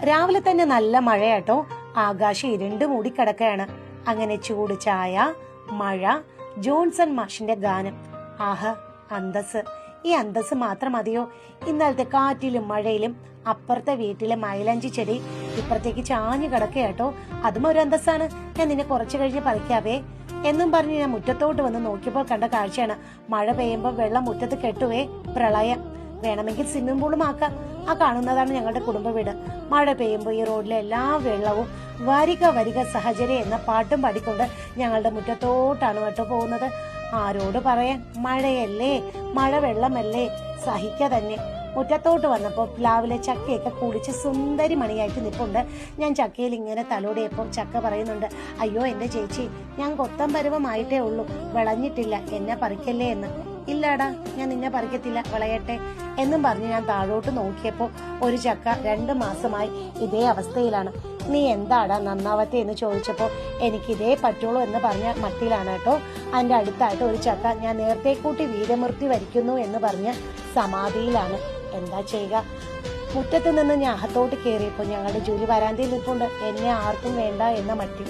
രാവിലെ തന്നെ നല്ല മഴയാട്ടോ. ആകാശം ഇരുണ്ട് മൂടിക്കിടക്കുകയാണ്. അങ്ങനെ ചൂട് ചായ, മഴ, ജോൺസൺ മാഷിന്റെ ഗാനം. ആഹ്, അന്തസ്. ഈ അന്തസ് മാത്രം മതിയോ? ഇന്നലത്തെ കാറ്റിലും മഴയിലും അപ്പുറത്തെ വീട്ടിലെ മൈലാഞ്ചി ചെടി ഇപ്പുറത്തേക്ക് ചാഞ്ഞു കിടക്കുകയാട്ടോ. അതും ഒരു അന്തസ്സാണ്. ഞാൻ നിന്നെ കുറച്ചു കഴിഞ്ഞ് പറിക്കാവേ എന്നും പറഞ്ഞ് ഞാൻ മുറ്റത്തോട്ട് വന്ന് നോക്കിയപ്പോൾ കണ്ട കാഴ്ചയാണ്. മഴ പെയ്യുമ്പോൾ വെള്ളം മുറ്റത്ത് കെട്ടുവേ, പ്രളയം. വേണമെങ്കിൽ സ്വിമ്മിംഗ് പൂളും ആക്കാം. ആ കാണുന്നതാണ് ഞങ്ങളുടെ കുടുംബ വീട്. മഴ പെയ്യുമ്പോൾ ഈ റോഡിലെ എല്ലാ വെള്ളവും വരിക വരിക സഹചര്യ എന്ന പാട്ടും പാടിക്കൊണ്ട് ഞങ്ങളുടെ മുറ്റത്തോട്ടാണ് കേട്ടോ പോകുന്നത്. ആരോട് പറയാൻ, മഴയല്ലേ, മഴ വെള്ളമല്ലേ, സഹിക്ക തന്നെ. മുറ്റത്തോട്ട് വന്നപ്പോൾ പ്ലാവിലെ ചക്കയൊക്കെ കുളിച്ച് സുന്ദരി മണിയായിട്ട് നിൽപ്പുണ്ട്. ഞാൻ ചക്കയിൽ ഇങ്ങനെ തലോടിയപ്പോൾ ചക്ക പറയുന്നുണ്ട്, അയ്യോ എന്റെ ചേച്ചി, ഞാൻ കൊത്തം പരുവമായിട്ടേ ഉള്ളൂ, വിളഞ്ഞിട്ടില്ല, എന്നെ പറിക്കല്ലേ എന്ന്. ഇല്ലാടാ, ഞാൻ നിന്നെ പറിക്കത്തില്ല, വിളയട്ടെ എന്നും പറഞ്ഞ് ഞാൻ താഴോട്ട് നോക്കിയപ്പോൾ ഒരു ചക്ക 2 മാസമായി ഇതേ അവസ്ഥയിലാണ്. നീ എന്താടാ നന്നാവത്തെ എന്ന് ചോദിച്ചപ്പോൾ എനിക്ക് ഇതേ പറ്റുള്ളൂ എന്ന് പറഞ്ഞ മട്ടിലാണ് കേട്ടോ. അതിന്റെ അടുത്തായിട്ട് ഒരു ചക്ക ഞാൻ നേരത്തെ കൂട്ടി വീരമൃത്യു വരിക്കുന്നു എന്ന് പറഞ്ഞ് സമാധിയിലാണ്. എന്താ ചെയ്യുക? മുറ്റത്ത് നിന്ന് ഞാൻ അകത്തോട്ട് കയറിയപ്പോൾ ഞങ്ങളുടെ ജോലി വരാന്തയിൽ നിൽപ്പുണ്ട്. എന്നെ ആർക്കും വേണ്ട എന്ന മട്ടി.